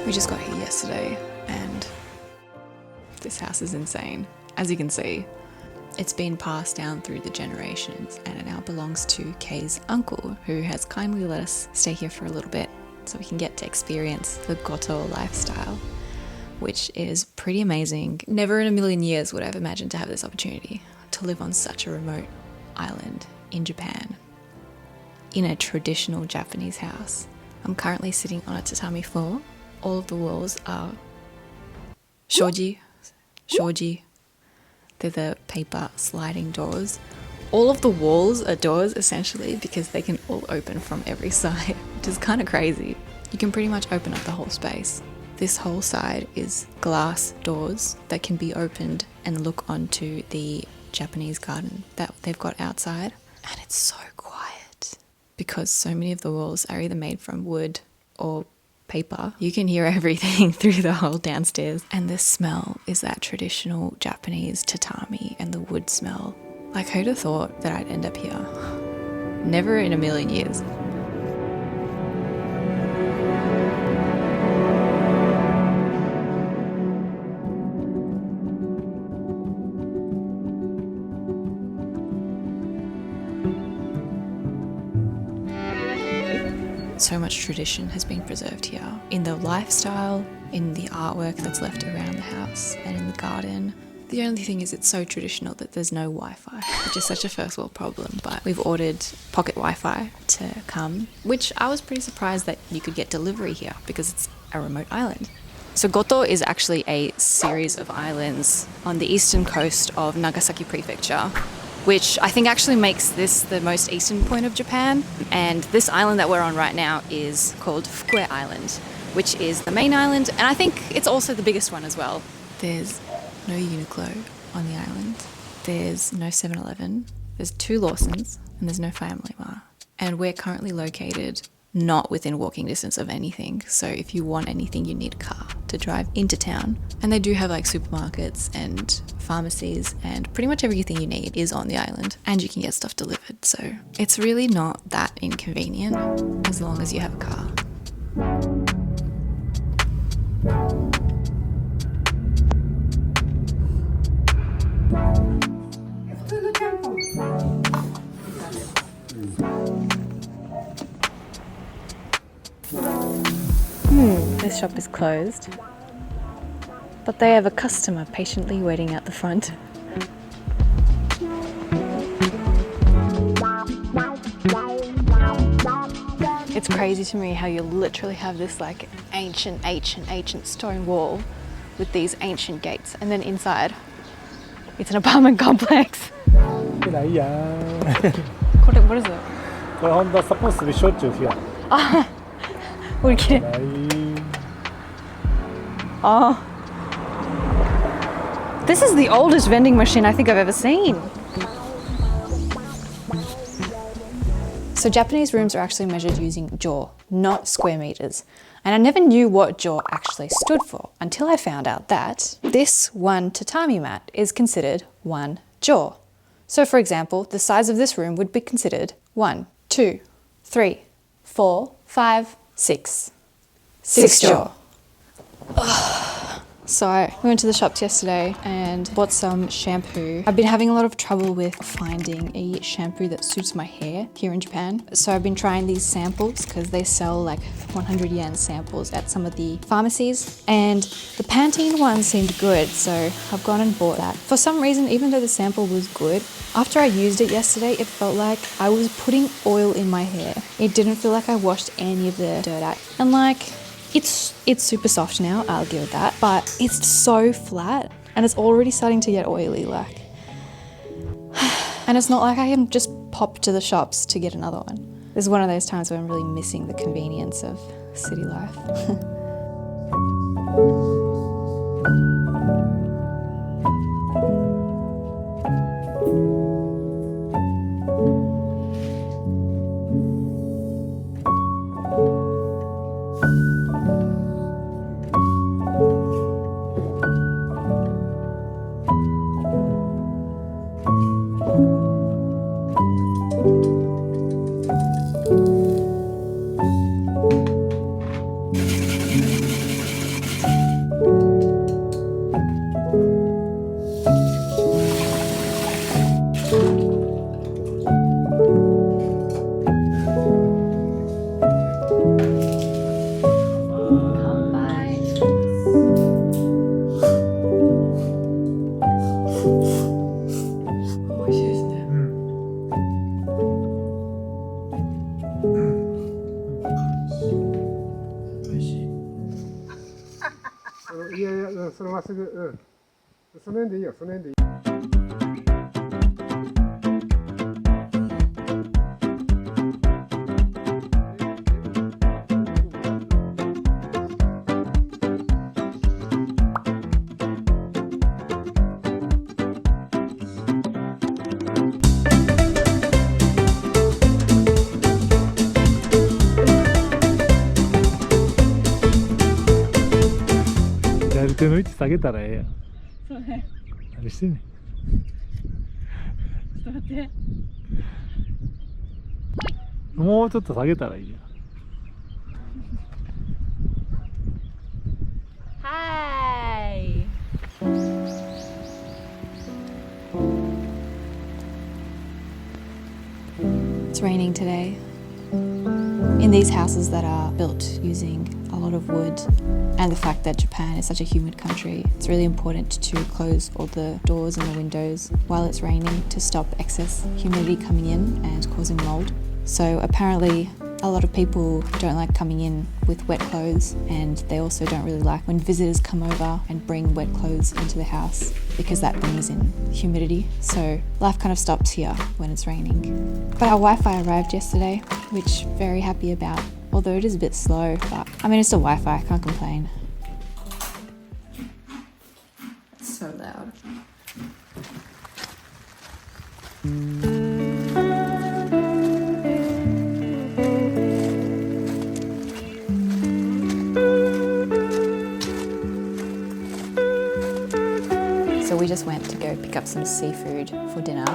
We just got here yesterday and this house is insane. As you can see, it's been passed down through the generations and it now belongs to Kay's uncle, who has kindly let us stay here for a little bit so we can get to experience the Goto lifestyle, which is pretty amazing. Never in a million years would I have imagined to have this opportunity to live on such a remote island in Japan, in a traditional Japanese house. I'm currently sitting on a tatami floor. All of the walls are shoji. They're the paper sliding doors. All of the walls are doors essentially because they can all open from every side, which is kind of crazy. You can pretty much open up the whole space. This whole side is glass doors that can be opened and look onto the Japanese garden that they've got outside. And it's so quiet because so many of the walls are either made from wood or paper. You can hear everything through the whole downstairs. And the smell is that traditional Japanese tatami and the wood smell. Like, who'd have thought that I'd end up here? Never in a million years. So much tradition has been preserved here in the lifestyle, in the artwork that's left around the house, and in the garden. The only thing is it's so traditional that there's no Wi-Fi, which is such a first world problem, but we've ordered pocket Wi-Fi to come, which I was pretty surprised that you could get delivery here because it's a remote island. So Goto is actually a series of islands on the eastern coast of Nagasaki Prefecture, which I think actually makes this the most eastern point of Japan. And this island that we're on right now is called Fukue Island, which is the main island, and I think it's also the biggest one as well. There's no Uniqlo on the island. There's no 7-Eleven. There's 2 Lawsons, and there's no Family Mart. And we're currently located not within walking distance of anything. So if you want anything, you need a car to drive into town. And they do have like supermarkets and pharmacies, and pretty much everything you need is on the island, and you can get stuff delivered. So it's really not that inconvenient as long as you have a car. This shop is closed, but they have a customer patiently waiting out the front. It's crazy to me how you literally have this like ancient stone wall with these ancient gates, and then inside it's an apartment complex. What is it? Honda supposed to be shochu here. 우리 길. Oh. This is the oldest vending machine I think I've ever seen. So Japanese rooms are actually measured using jo, not square meters. And I never knew what jo actually stood for until I found out that this one tatami mat is considered 1 jo. So for example, the size of this room would be considered 1, 2, 3, 4, 5, 6. 6 jo. So we went to the shops yesterday and bought some shampoo. I've been having a lot of trouble with finding a shampoo that suits my hair here in Japan. So I've been trying these samples because they sell like 100 yen samples at some of the pharmacies, and the Pantene one seemed good, so I've gone and bought that. For some reason, even though the sample was good, after I used it yesterday, it felt like I was putting oil in my hair. It didn't feel like I washed any of the dirt out. And like, it's super soft now, I'll give it that, but it's so flat and it's already starting to get oily, like. And it's not like I can just pop to the shops to get another one. This is one of those times where I'm really missing the convenience of city life. いやいや、そのまっすぐ、その辺でいいよ、その辺でいい。左手の位置下げたらええやん。そうね。何してんねん。ちょっと待って。もうちょっと下げたらいいやん。Hi! It's raining today. In these houses that are built using a lot of wood, and the fact that Japan is such a humid country, it's really important to close all the doors and the windows while it's raining to stop excess humidity coming in and causing mold. So apparently a lot of people don't like coming in with wet clothes, and they also don't really like when visitors come over and bring wet clothes into the house because that brings in humidity. So life kind of stops here when it's raining. But our Wi-Fi arrived yesterday, which very happy about, although it is a bit slow, but I mean it's still Wi-Fi, I can't complain. It's so loud. So we just went to go pick up some seafood for dinner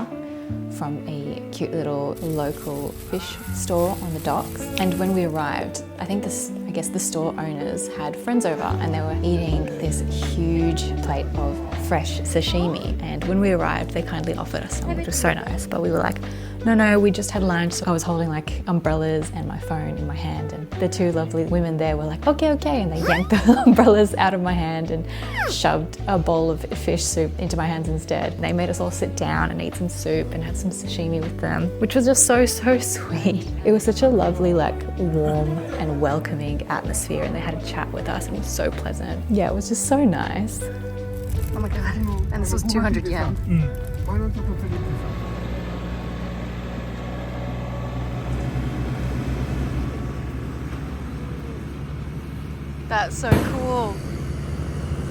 from a cute little local fish store on the docks. And when we arrived, I guess the store owners had friends over and they were eating this huge plate of fresh sashimi. And when we arrived, they kindly offered us some, which was so nice. But we were like, no, we just had lunch. So I was holding like umbrellas and my phone in my hand, and the two lovely women there were like, okay. And they yanked the umbrellas out of my hand and shoved a bowl of fish soup into my hands instead. They made us all sit down and eat some soup and had some sashimi with them, which was just so sweet. It was such a lovely, like warm and welcoming atmosphere, and they had a chat with us and it was so pleasant. Yeah, it was just so nice. Oh my God, and this was 200 yen. That's so cool.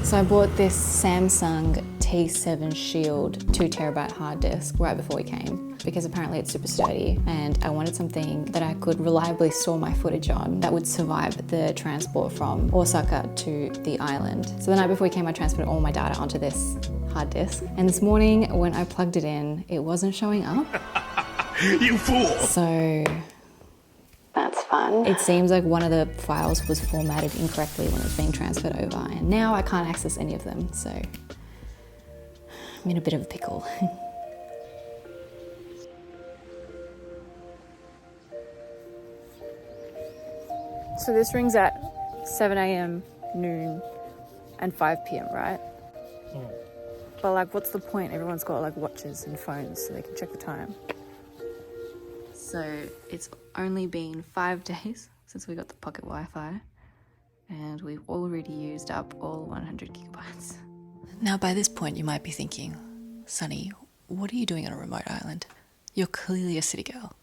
So I bought this Samsung T7 Shield 2TB hard disk right before we came because apparently it's super sturdy, and I wanted something that I could reliably store my footage on that would survive the transport from Osaka to the island. So the night before we came, I transferred all my data onto this hard disk, and this morning when I plugged it in, it wasn't showing up. You fool! So that's fun. It seems like one of the files was formatted incorrectly when it was being transferred over, and now I can't access any of them, so I'm in a bit of a pickle. So this rings at 7 a.m, noon, and 5 p.m, right? But like, what's the point? Everyone's got like watches and phones so they can check the time. So it's only been 5 days since we got the pocket Wi-Fi, and we've already used up all 100 gigabytes. Now by this point you might be thinking, Sunny, what are you doing on a remote island? You're clearly a city girl.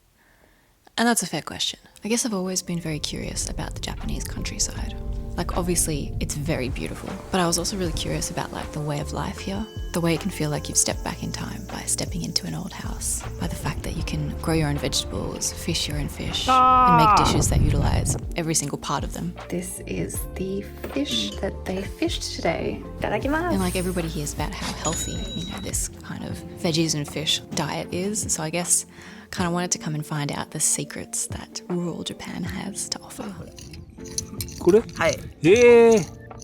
And that's a fair question. I guess I've always been very curious about the Japanese countryside. Like obviously it's very beautiful, but I was also really curious about like the way of life here, the way it can feel like you've stepped back in time by stepping into an old house, by the fact that you can grow your own vegetables, fish your own fish, and make dishes that utilize every single part of them. This is the fish that they fished today. Itadakimasu. And like everybody hears about how healthy, this kind of veggies and fish diet is, so I guess kind of wanted to come and find out the secrets that rural Japan has to offer.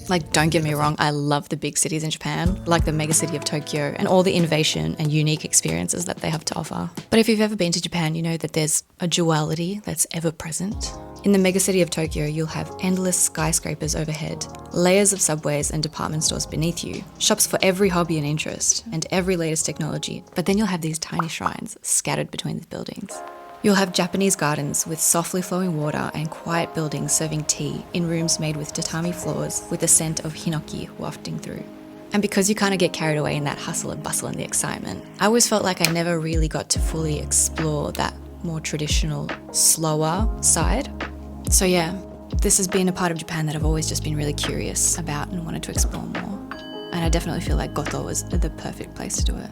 Like, don't get me wrong, I love the big cities in Japan, like the mega city of Tokyo, and all the innovation and unique experiences that they have to offer. But if you've ever been to Japan, you know that there's a duality that's ever present. In the mega city of Tokyo, you'll have endless skyscrapers overhead, layers of subways and department stores beneath you, shops for every hobby and interest, and every latest technology. But then you'll have these tiny shrines scattered between the buildings. You'll have Japanese gardens with softly flowing water and quiet buildings serving tea in rooms made with tatami floors with the scent of hinoki wafting through. And because you kind of get carried away in that hustle and bustle and the excitement, I always felt like I never really got to fully explore that more traditional, slower side. So yeah, this has been a part of Japan that I've always just been really curious about and wanted to explore more. And I definitely feel like Goto was the perfect place to do it.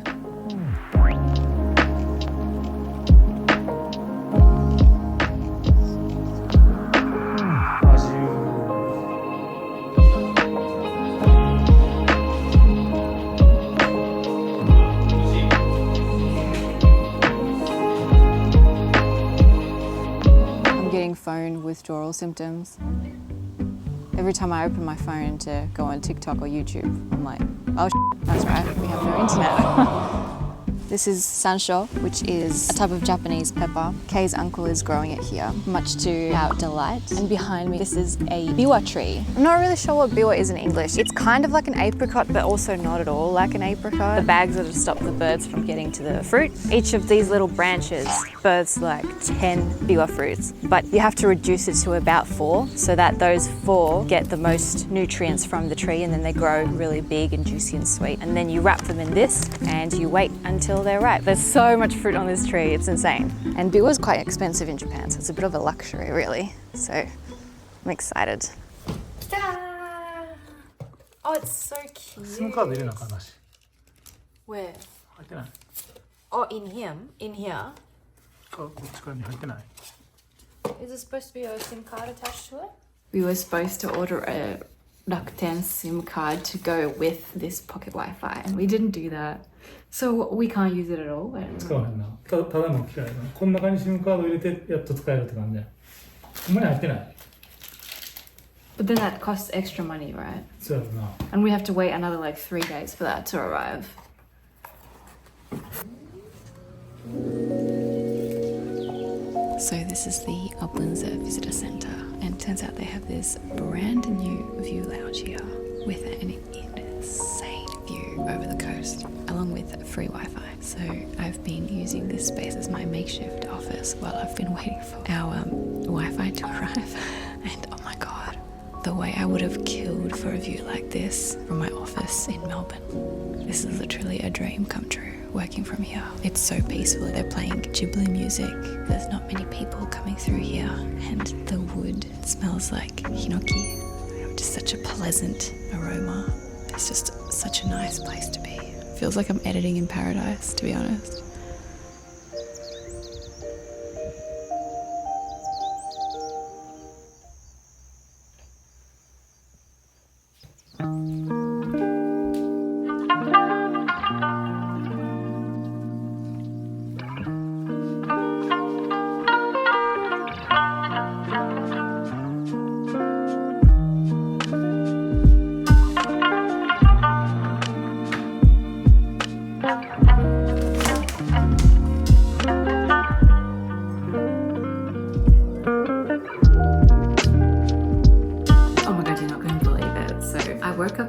Phone withdrawal symptoms. Every time I open my phone to go on TikTok or YouTube, I'm like, oh that's right, we have no internet. This is sansho, which is a type of Japanese pepper. Kay's uncle is growing it here, much to our delight. And behind me, this is a biwa tree. I'm not really sure what biwa is in English. It's kind of like an apricot, but also not at all like an apricot. The bags that have stopped the birds from getting to the fruit. Each of these little branches births like 10 biwa fruits, but you have to reduce it to about 4 so that those 4 get the most nutrients from the tree, and then they grow really big and juicy and sweet. And then you wrap them in this and you wait until they're ripe. There's so much fruit on this tree, it's insane. And biwa is quite expensive in Japan, so it's a bit of a luxury really. So I'm excited. Oh, it's so cute. SIM カード入れなあかんなし。 Where? 入ってない。 Oh, in here? In here? こっちからに入ってない。 Is it supposed to be a SIM card attached to it? We were supposed to order a Rakuten SIM card to go with this pocket Wi-Fi, and we didn't do that. So we can't use it at all. 使わへんな。ただの機械な。こん中に SIM カード入れてやっと使えるって感じだよ。ほんまに入ってない。 But then that costs extra money, right? そうやろな。 And we have to wait another like 3 days for that to arrive. So this is the Uplands Visitor Centre, and it turns out they have this brand new view lounge here with an insane view over the coast, along with free Wi-Fi. So I've been using this space as my makeshift office while I've been waiting for our Wi-Fi to arrive. And oh my god, the way I would have killed for a view like this from my office in Melbourne. This is literally a dream come true, working from here. It's so peaceful. They're playing Ghibli music. There's not many people coming through here, and the wood smells like hinoki, which is such a pleasant aroma. It's just such a nice place to be. Feels like I'm editing in paradise, to be honest.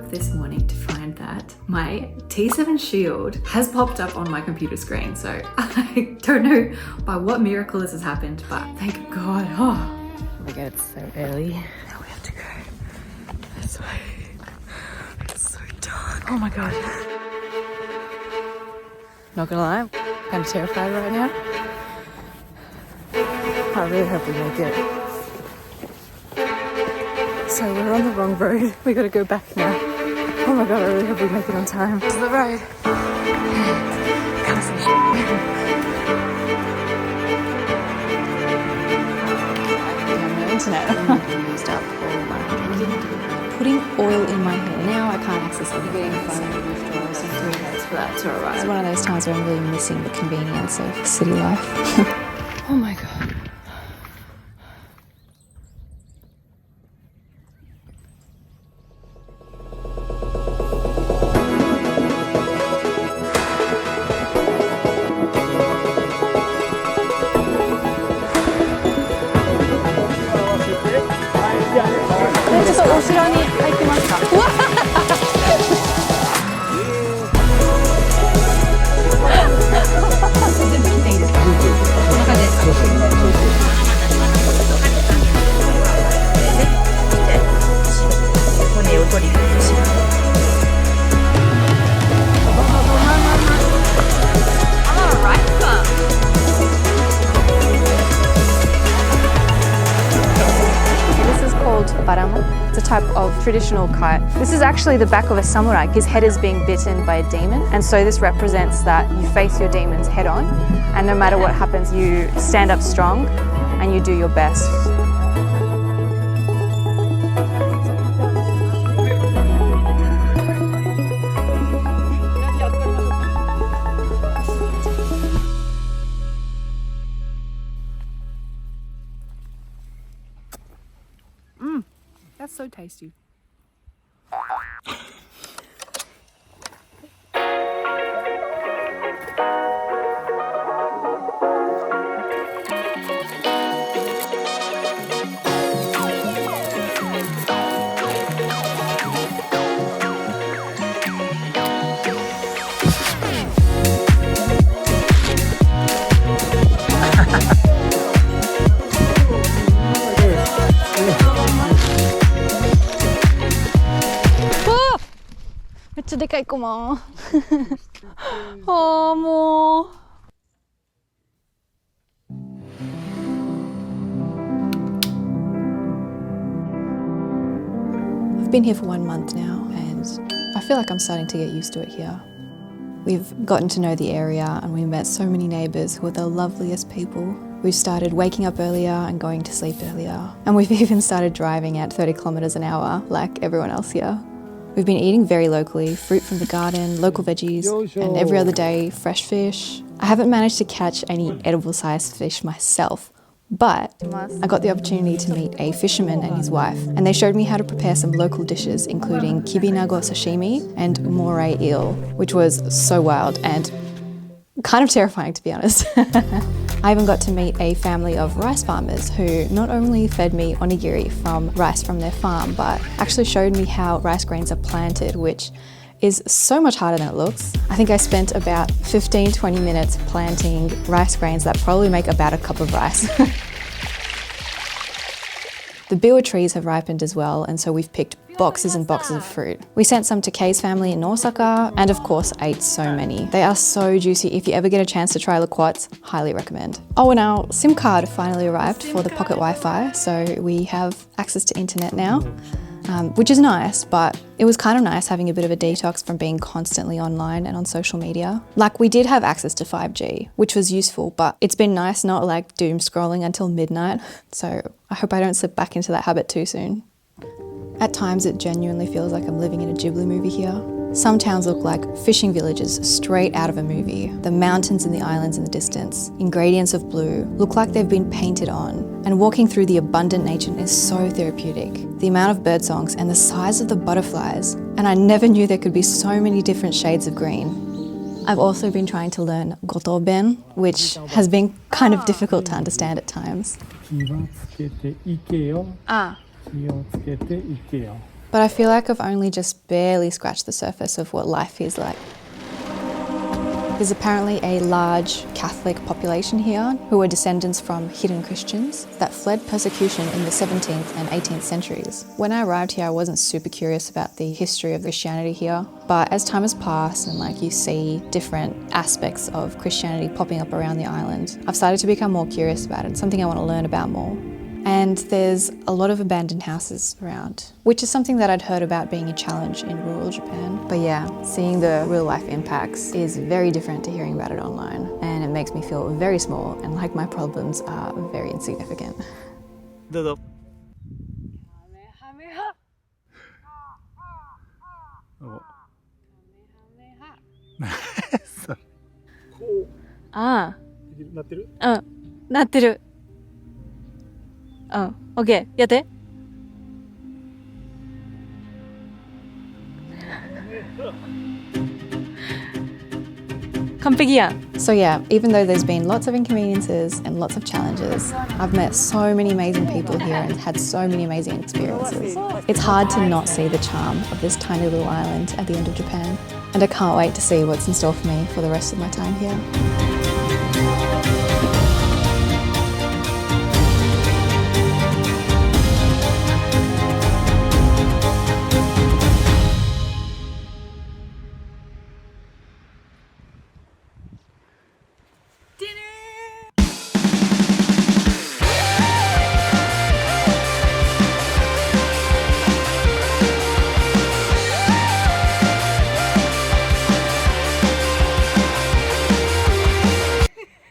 This morning to find that my T7 Shield has popped up on my computer screen. So I don't know by what miracle this has happened, but thank God. Oh my god, it's so early. Now we have to go. This way. It's so dark. Oh my god. Not gonna lie, I'm kind of terrified right now. I really hope we make it. So we're on the wrong road. We gotta go back now. Oh my god, I really hope we make it on time. This is the road. Can't see shit. No internet. Used up all my putting oil in my hair. Now I can't access it. Getting phone withdrawals in 3 days for that to arrive. It's one of those times where I'm really missing the convenience of city life. Oh my god. traditional cut. This is actually the back of a samurai. His head is being bitten by a demon, and so this represents that you face your demons head on, and no matter what happens, you stand up strong and you do your best. That's so tasty. I've been here for 1 month now and I feel like I'm starting to get used to it here. We've gotten to know the area and we've met so many neighbours who are the loveliest people. We've started waking up earlier and going to sleep earlier. And we've even started driving at 30 kilometres an hour like everyone else here. We've been eating very locally, fruit from the garden, local veggies, and every other day, fresh fish. I haven't managed to catch any edible-sized fish myself, but I got the opportunity to meet a fisherman and his wife, and they showed me how to prepare some local dishes, including kibinago sashimi and moray eel, which was so wild and kind of terrifying, to be honest. I even got to meet a family of rice farmers who not only fed me onigiri from rice from their farm, but actually showed me how rice grains are planted, which is so much harder than it looks. I think I spent about 15-20 minutes planting rice grains that probably make about a cup of rice. The Biwa trees have ripened as well, and so we've picked boxes and boxes of fruit. We sent some to Kei's family in Osaka, and of course ate so many. They are so juicy. If you ever get a chance to try loquats, highly recommend. Oh, and our SIM card finally arrived for the pocket Wi-Fi, so we have access to internet now. Which is nice, but it was kind of nice having a bit of a detox from being constantly online and on social media. Like, we did have access to 5G, which was useful, but it's been nice not like doom scrolling until midnight. So I hope I don't slip back into that habit too soon. At times it genuinely feels like I'm living in a Ghibli movie here. Some towns look like fishing villages straight out of a movie. The mountains and the islands in the distance, in gradients of blue, look like they've been painted on. And walking through the abundant nature is so therapeutic. The amount of bird songs and the size of the butterflies. And I never knew there could be so many different shades of green. I've also been trying to learn Goto Ben, which has been kind of difficult to understand at times. But I feel like I've only just barely scratched the surface of what life is like. There's apparently a large Catholic population here who are descendants from hidden Christians that fled persecution in the 17th and 18th centuries. When I arrived here, I wasn't super curious about the history of Christianity here, but as time has passed and you see different aspects of Christianity popping up around the island, I've started to become more curious about it. It's something I want to learn about more. And there's a lot of abandoned houses around, which is something that I'd heard about being a challenge in rural Japan. But yeah, seeing the real life impacts is very different to hearing about it online. And it makes me feel very small and like my problems are very insignificant. Ah. なってる。OK やって完璧やん So yeah, even though there's been lots of inconveniences and lots of challenges, I've met so many amazing people here and had so many amazing experiences. It's hard to not see the charm of this tiny little island at the end of Japan, and I can't wait to see what's in store for me for the rest of my time here.